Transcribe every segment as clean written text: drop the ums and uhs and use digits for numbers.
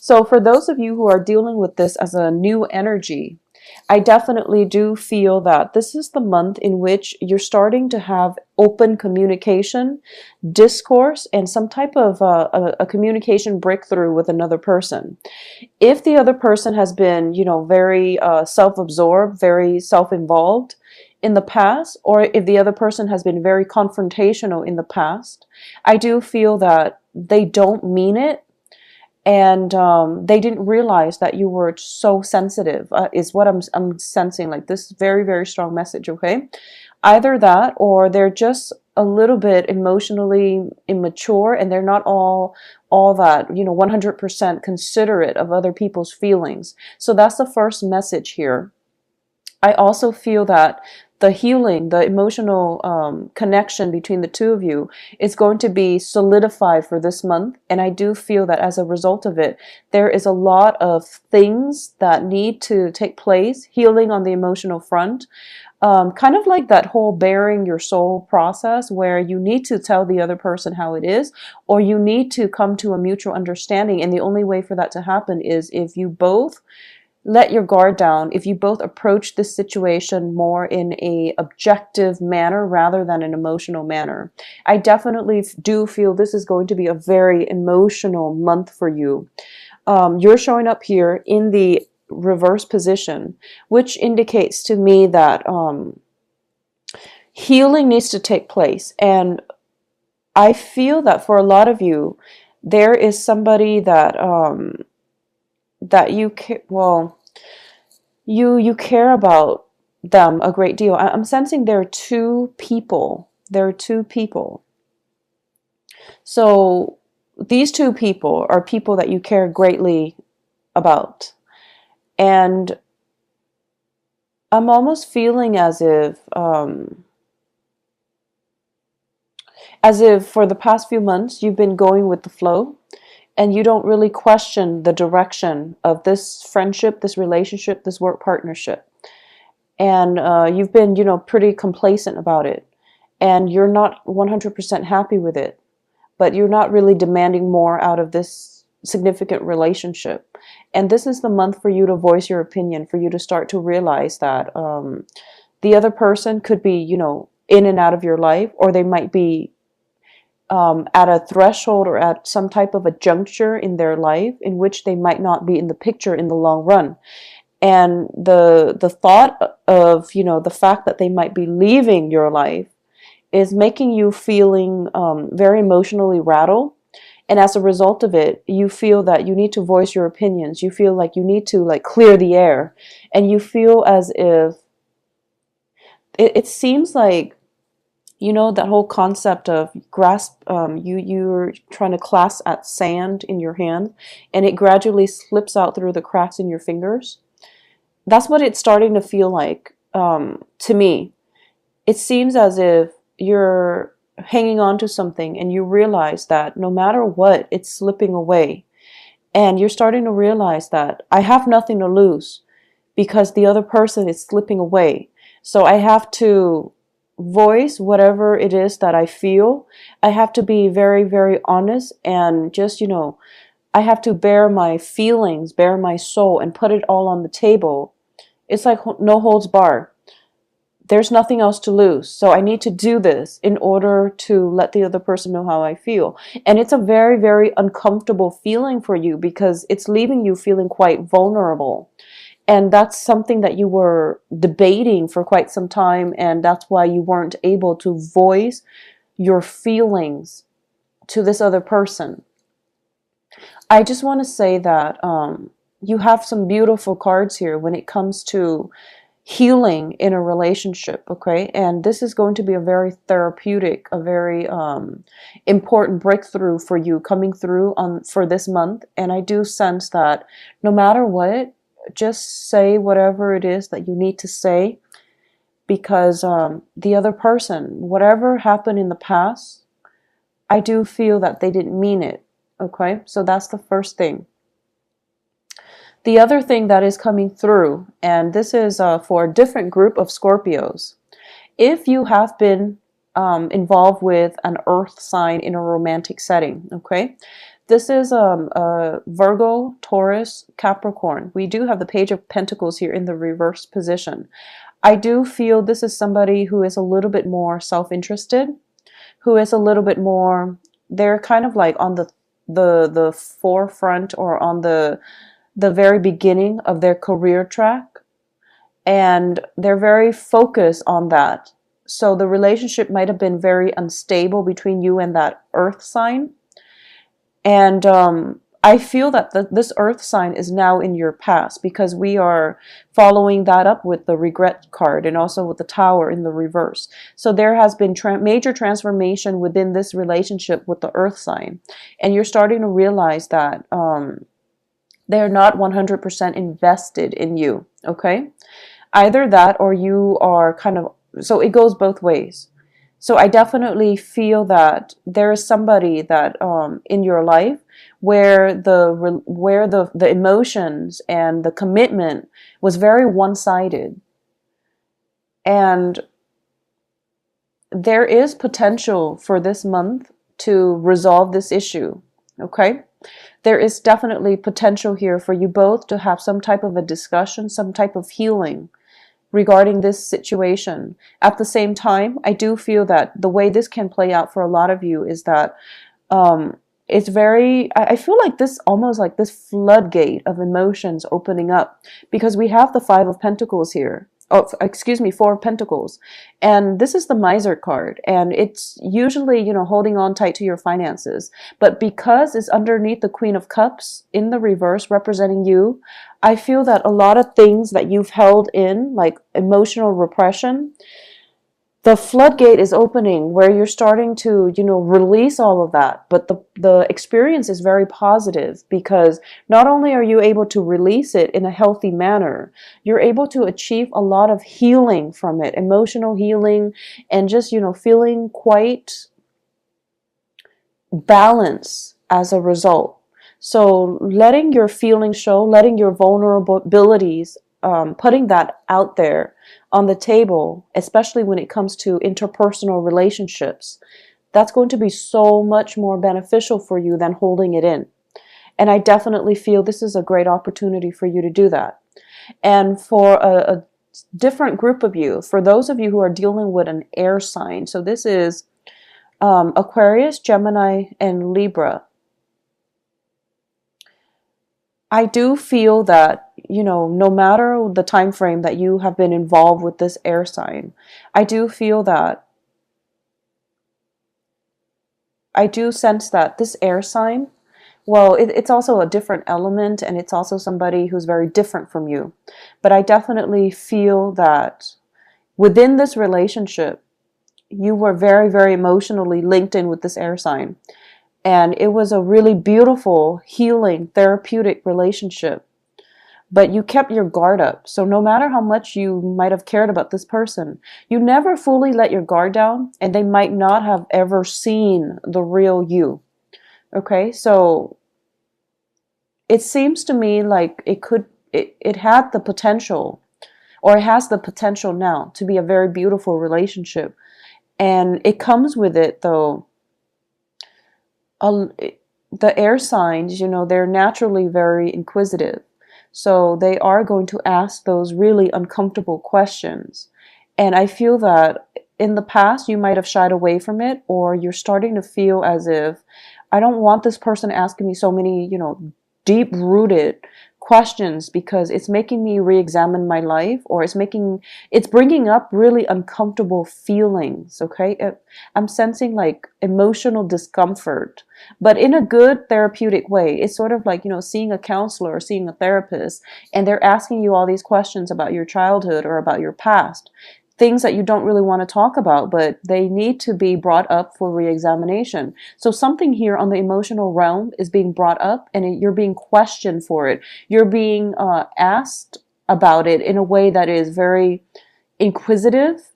So for those of you who are dealing with this as a new energy, I definitely do feel that this is the month in which you're starting to have open communication, discourse, and some type of a communication breakthrough with another person. If the other person has been, very self-absorbed, very self-involved in the past, or if the other person has been very confrontational in the past, I do feel that they don't mean it, and they didn't realize that you were so sensitive, is what I'm sensing, like this very, very strong message, okay? Either that, or they're just a little bit emotionally immature, and they're not all that, 100% considerate of other people's feelings. So that's the first message here. I also feel that the healing, the emotional connection between the two of you is going to be solidified for this month. And I do feel that as a result of it, there is a lot of things that need to take place, healing on the emotional front. Kind of like that whole bearing your soul process, where you need to tell the other person how it is, or you need to come to a mutual understanding. And the only way for that to happen is if you both let your guard down, if you both approach this situation more in a objective manner rather than an emotional manner. I definitely do feel this is going to be a very emotional month for you. You're showing up here in the reverse position, which indicates to me that healing needs to take place. And I feel that for a lot of you, there is somebody that that you you care about them a great deal. I'm sensing there are two people. There are two people. So these two people are people that you care greatly about. And I'm almost feeling as if for the past few months you've been going with the flow, and you don't really question the direction of this friendship, this relationship, this work partnership. And you've been, pretty complacent about it. And you're not 100% happy with it. But you're not really demanding more out of this significant relationship. And this is the month for you to voice your opinion, for you to start to realize that the other person could be, in and out of your life, or they might be at a threshold or at some type of a juncture in their life in which they might not be in the picture in the long run. And the thought of, the fact that they might be leaving your life is making you feeling very emotionally rattled. And as a result of it, you feel that you need to voice your opinions. You feel like you need to clear the air. And you feel as if it seems like, that whole concept of grasp, you're trying to clasp at sand in your hand, and it gradually slips out through the cracks in your fingers. That's what it's starting to feel like to me. It seems as if you're hanging on to something and you realize that no matter what, it's slipping away. And you're starting to realize that I have nothing to lose because the other person is slipping away. So I have to voice whatever it is that I feel. I have to be very, very honest, and just, I have to bear my feelings, bear my soul, and put it all on the table. It's like no holds bar. There's nothing else to lose. So I need to do this in order to let the other person know how I feel. And it's a very, very uncomfortable feeling for you because it's leaving you feeling quite vulnerable. And that's something that you were debating for quite some time, and that's why you weren't able to voice your feelings to this other person. I just want to say that you have some beautiful cards here when it comes to healing in a relationship, okay? And this is going to be a very therapeutic, a very important breakthrough for you coming through for this month. And I do sense that no matter what, just say whatever it is that you need to say, because the other person, whatever happened in the past, I do feel that they didn't mean it, okay? So that's the first thing. The other thing that is coming through, and this is for a different group of Scorpios, if you have been involved with an earth sign in a romantic setting, okay? This is Virgo, Taurus, Capricorn. We do have the Page of Pentacles here in the reverse position. I do feel this is somebody who is a little bit more self-interested, who is a little bit more, they're kind of like on the forefront, or on the very beginning of their career track, and they're very focused on that. So the relationship might have been very unstable between you and that earth sign. And I feel that this earth sign is now in your past, because we are following that up with the regret card and also with the tower in the reverse. So there has been major transformation within this relationship with the earth sign. And you're starting to realize that they're not 100% invested in you, okay? Either that, or you are kind of, so it goes both ways. So I definitely feel that there is somebody that in your life where the emotions and the commitment was very one-sided, and there is potential for this month to resolve this issue. Okay, there is definitely potential here for you both to have some type of a discussion, some type of healing regarding this situation. At the same time, I do feel that the way this can play out for a lot of you is that it's very, I feel like this, almost like this floodgate of emotions opening up, because we have the Five of Pentacles here. Oh, excuse me, Four of Pentacles. And this is the Miser card. And it's usually, you know, holding on tight to your finances. But because it's underneath the Queen of Cups in the reverse representing you, I feel that a lot of things that you've held in, like emotional repression, the floodgate is opening where you're starting to, you know, release all of that. But the experience is very positive, because not only are you able to release it in a healthy manner, you're able to achieve a lot of healing from it, emotional healing, and just, you know, feeling quite balanced as a result. So letting your feelings show, letting your vulnerabilities, putting that out there on the table, especially when it comes to interpersonal relationships, that's going to be so much more beneficial for you than holding it in. And I definitely feel this is a great opportunity for you to do that. And for a different group of you, for those of you who are dealing with an air sign, so this is Aquarius, Gemini, and Libra. I do feel that, you know, no matter the time frame that you have been involved with this air sign, I do feel that, I do sense that this air sign, well, it's also a different element, and it's also somebody who's very different from you. But I definitely feel that within this relationship, you were very, very emotionally linked in with this air sign. And it was a really beautiful, healing, therapeutic relationship. But you kept your guard up. So no matter how much you might have cared about this person, you never fully let your guard down, and they might not have ever seen the real you. Okay, so it seems to me like it had the potential, or it has the potential now to be a very beautiful relationship. And it comes with it, though, the air signs, you know, they're naturally very inquisitive. So they are going to ask those really uncomfortable questions. And I feel that in the past, you might have shied away from it, or you're starting to feel as if, I don't want this person asking me so many, you know, deep-rooted questions, because it's making me re-examine my life, or it's bringing up really uncomfortable feelings. Okay, I'm sensing like emotional discomfort, but in a good therapeutic way. It's sort of like, you know, seeing a counselor or seeing a therapist, and they're asking you all these questions about your childhood or about your past, things that you don't really want to talk about, but they need to be brought up for re-examination. So something here on the emotional realm is being brought up, and you're being questioned for it. You're being asked about it in a way that is very inquisitive,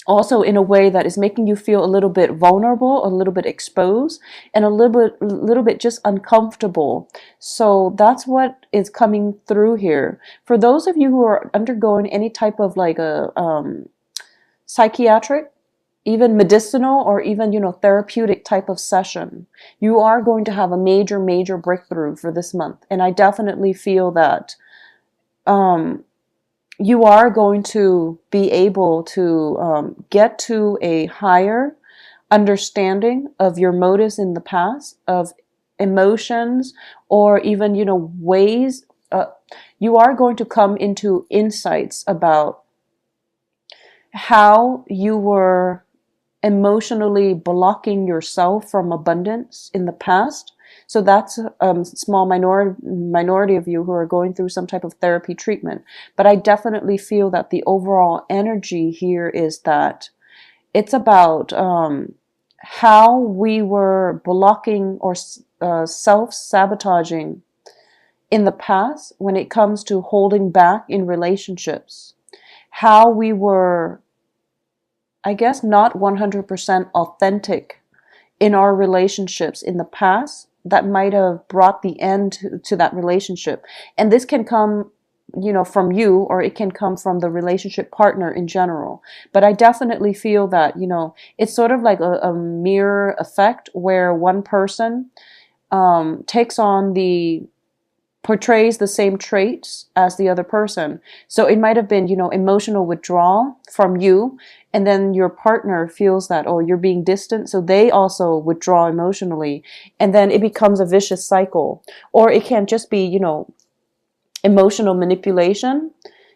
also in a way that is making you feel a little bit vulnerable, a little bit exposed, and a little bit just uncomfortable. So that's what is coming through here. For those of you who are undergoing any type of like a psychiatric even medicinal or even, therapeutic type of session. You are going to have a major, major breakthrough for this month. And I definitely feel that you are going to be able to get to a higher understanding of your motives in the past, of emotions, or even, ways. You are going to come into insights about how you were emotionally blocking yourself from abundance in the past. So that's a small minority of you who are going through some type of therapy treatment. But I definitely feel that the overall energy here is that it's about how we were blocking or self-sabotaging in the past when it comes to holding back in relationships. How we were, I guess, not 100% authentic in our relationships in the past that might have brought the end to that relationship. And this can come, from you, or it can come from the relationship partner in general. But I definitely feel that, it's sort of like a mirror effect where one person takes on portrays the same traits as the other person. So it might have been, emotional withdrawal from you, and then your partner feels that, oh, you're being distant, so they also withdraw emotionally, and then it becomes a vicious cycle. Or it can just be, emotional manipulation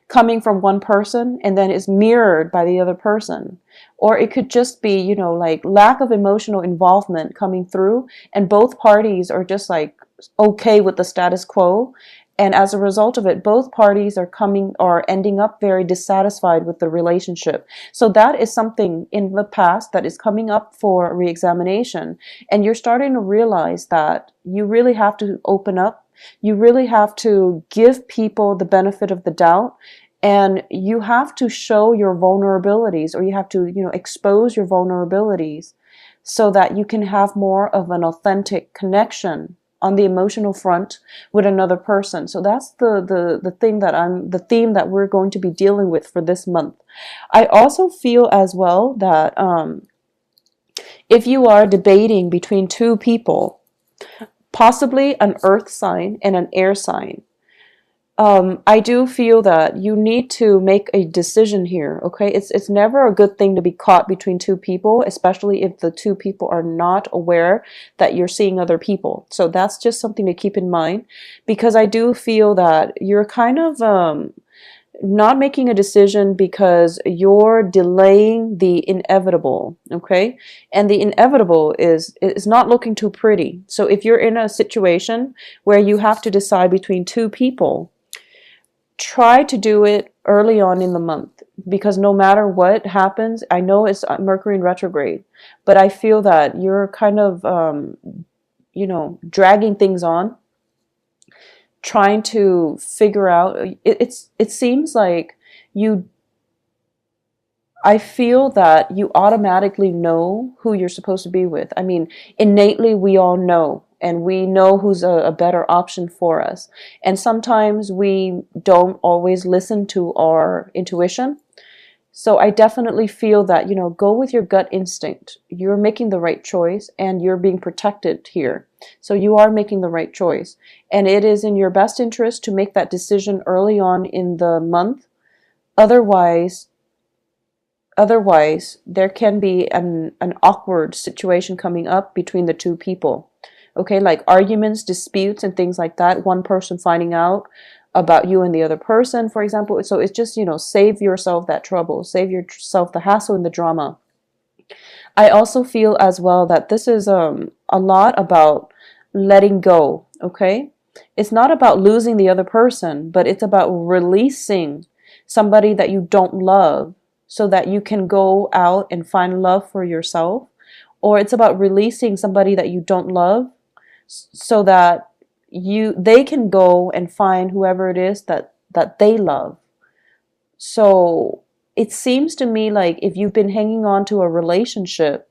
coming from one person and then is mirrored by the other person. Or it could just be, like lack of emotional involvement coming through, and both parties are just like okay with the status quo. And as a result of it, both parties are ending up very dissatisfied with the relationship. So that is something in the past that is coming up for reexamination. And you're starting to realize that you really have to open up. You really have to give people the benefit of the doubt. And you have to show your vulnerabilities, or you have to, expose your vulnerabilities so that you can have more of an authentic connection on the emotional front with another person. So that's the theme that we're going to be dealing with for this month. I also feel as well that if you are debating between two people, possibly an earth sign and an air sign, I do feel that you need to make a decision here, okay? It's never a good thing to be caught between two people, especially if the two people are not aware that you're seeing other people. So that's just something to keep in mind, because I do feel that you're kind of not making a decision because you're delaying the inevitable, okay? And the inevitable is not looking too pretty. So if you're in a situation where you have to decide between two people, try to do it early on in the month, because no matter what happens, I know it's Mercury in retrograde, but I feel that you're kind of, dragging things on, trying to figure out. It seems like I feel that you automatically know who you're supposed to be with. I mean, innately, we all know, and we know who's a better option for us. And sometimes we don't always listen to our intuition. So I definitely feel that, go with your gut instinct. You're making the right choice, and you're being protected here. So you are making the right choice. And it is in your best interest to make that decision early on in the month. Otherwise, there can be an awkward situation coming up between the two people. Okay, like arguments, disputes, and things like that. One person finding out about you and the other person, for example. So it's just, save yourself that trouble, save yourself the hassle and the drama. I also feel as well that this is a lot about letting go, okay? It's not about losing the other person, but it's about releasing somebody that you don't love so that you can go out and find love for yourself. Or it's about releasing somebody that you don't love so that they can go and find whoever it is that they love. So it seems to me like if you've been hanging on to a relationship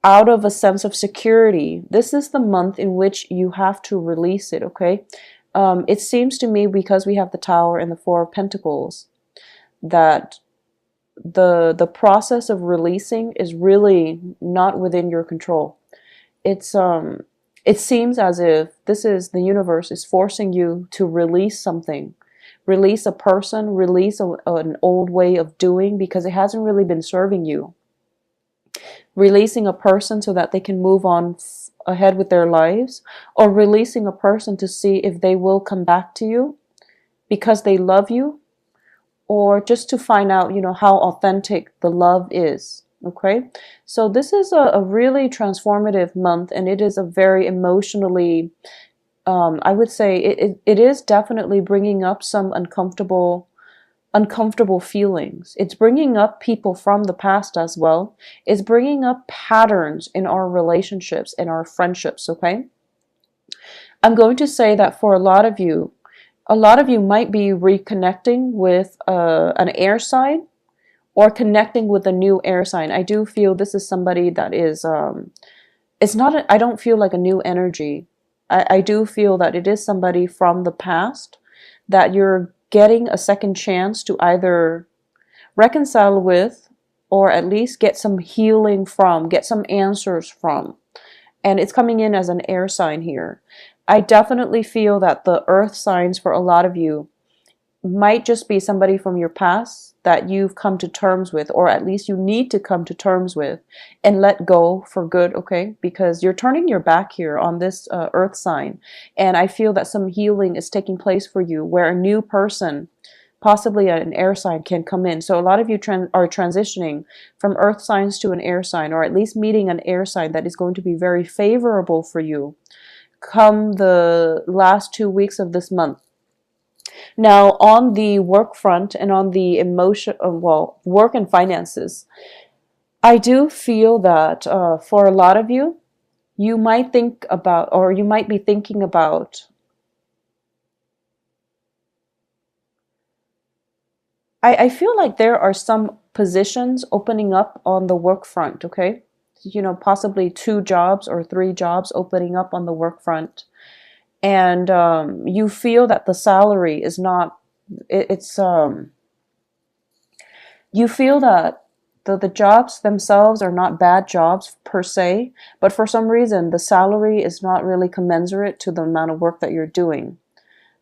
out of a sense of security, this is the month in which you have to release it, okay? It seems to me, because we have the Tower and the Four of Pentacles, that the process of releasing is really not within your control. It's it seems as if this is the universe is forcing you to release something, release a person, release an old way of doing because it hasn't really been serving you. Releasing a person so that they can move on ahead with their lives, or releasing a person to see if they will come back to you because they love you, or just to find out, how authentic the love is. Okay, so this is a really transformative month, and it is a very emotionally, I would say it is definitely bringing up some uncomfortable feelings. It's bringing up people from the past as well. It's bringing up patterns in our relationships and our friendships. Okay, I'm going to say that for a lot of you might be reconnecting with an air sign, or connecting with a new air sign. I do feel this is somebody that is, it's not, I don't feel like a new energy. I do feel that it is somebody from the past that you're getting a second chance to either reconcile with, or at least get some healing from, get some answers from. And it's coming in as an air sign here. I definitely feel that the earth signs for a lot of you might just be somebody from your past that you've come to terms with, or at least you need to come to terms with and let go for good, okay? Because you're turning your back here on this earth sign. And I feel that some healing is taking place for you where a new person, possibly an air sign, can come in. So a lot of you are transitioning from earth signs to an air sign, or at least meeting an air sign that is going to be very favorable for you come the last 2 weeks of this month. Now, on the work front and on the work and finances, I do feel that for a lot of you, you might think about, or you might be thinking about, I feel like there are some positions opening up on the work front, okay? Possibly 2 jobs or 3 jobs opening up on the work front. And you feel that the salary is not, it's you feel that the jobs themselves are not bad jobs per se, but for some reason the salary is not really commensurate to the amount of work that you're doing.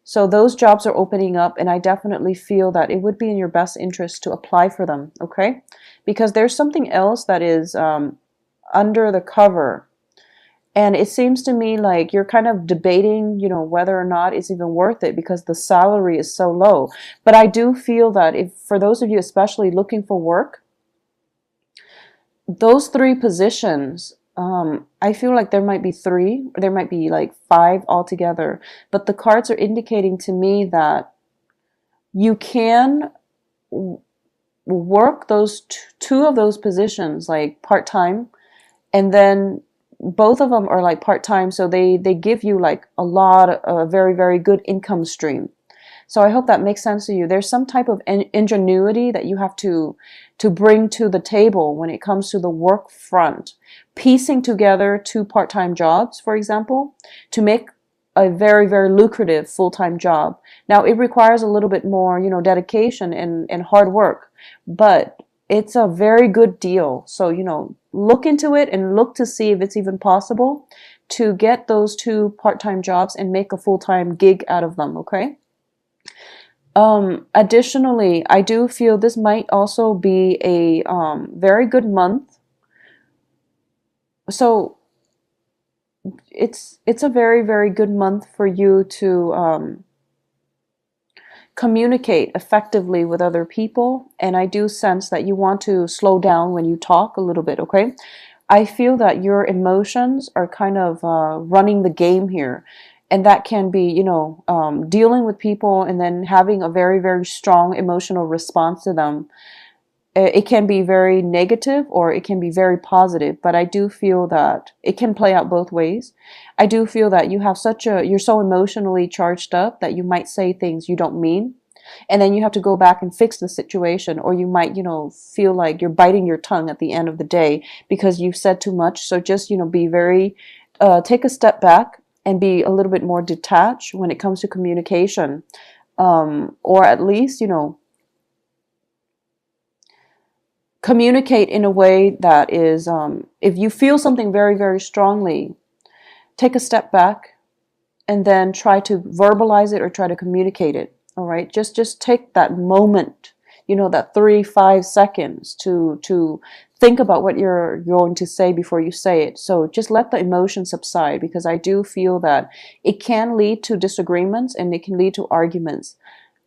So those jobs are opening up, and I definitely feel that it would be in your best interest to apply for them, okay? Because there's something else that is under the cover. And it seems to me like you're kind of debating, whether or not it's even worth it because the salary is so low. But I do feel that if, for those of you especially looking for work, those 3 positions, I feel like there might be 3, or there might be like 5 altogether. But the cards are indicating to me that you can work those 2 of those positions like part-time, and then both of them are like part-time, so they give you like a lot of a very, very good income stream. So I hope that makes sense to you. There's some type of ingenuity that you have to bring to the table when it comes to the work front. Piecing together 2 part-time jobs, for example, to make a very, very lucrative full-time job. Now, it requires a little bit more, dedication and hard work, but it's a very good deal. So, look into it and look to see if it's even possible to get those 2 part-time jobs and make a full-time gig out of them, okay? Additionally, I do feel this might also be a very good month. So it's a very, very good month for you to communicate effectively with other people. And I do sense that you want to slow down when you talk a little bit, okay? I feel that your emotions are kind of running the game here. And that can be, dealing with people and then having a very, very strong emotional response to them. It can be very negative or it can be very positive, but I do feel that it can play out both ways. I do feel that you're so emotionally charged up that you might say things you don't mean. And then you have to go back and fix the situation, or you might, feel like you're biting your tongue at the end of the day because you've said too much. So just, be very, take a step back and be a little bit more detached when it comes to communication. Or at least, communicate in a way that is, if you feel something very, very strongly, take a step back and then try to verbalize it or try to communicate it. All right, just take that moment, that 3-5 seconds to think about what you're going to say before you say it. So just let the emotion subside, because I do feel that it can lead to disagreements and it can lead to arguments.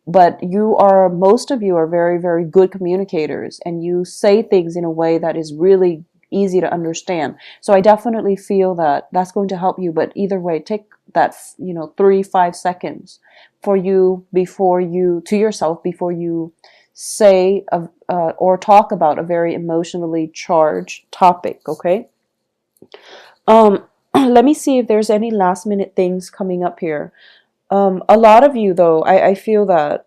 But most of you are very, very good communicators, and you say things in a way that is really easy to understand. So I definitely feel that that's going to help you. But either way, take that 3-5 seconds for you to yourself before you say or talk about a very emotionally charged topic. Okay. Let me see if there's any last minute things coming up here. A lot of you, though, I feel that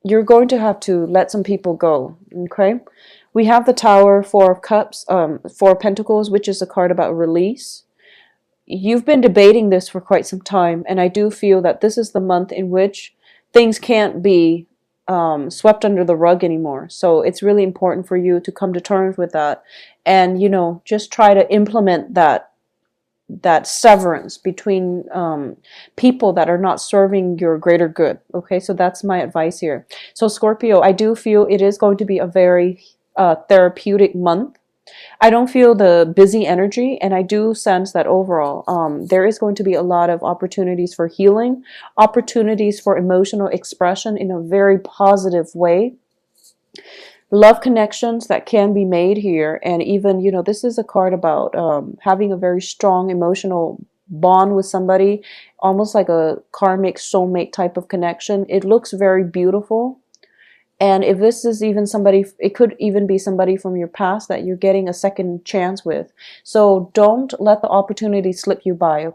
you're going to have to let some people go. Okay. We have the Tower, Four of Cups, Four of Pentacles, which is a card about release. You've been debating this for quite some time, and I do feel that this is the month in which things can't be swept under the rug anymore. So it's really important for you to come to terms with that, and just try to implement that severance between people that are not serving your greater good. Okay, so that's my advice here. So Scorpio, I do feel it is going to be a very therapeutic month. I don't feel the busy energy, and I do sense that overall there is going to be a lot of opportunities for healing, opportunities for emotional expression in a very positive way. Love connections that can be made here, and even, this is a card about having a very strong emotional bond with somebody, almost like a karmic soulmate type of connection. It looks very beautiful. And if this is even somebody, it could even be somebody from your past that you're getting a second chance with. So don't let the opportunity slip you by.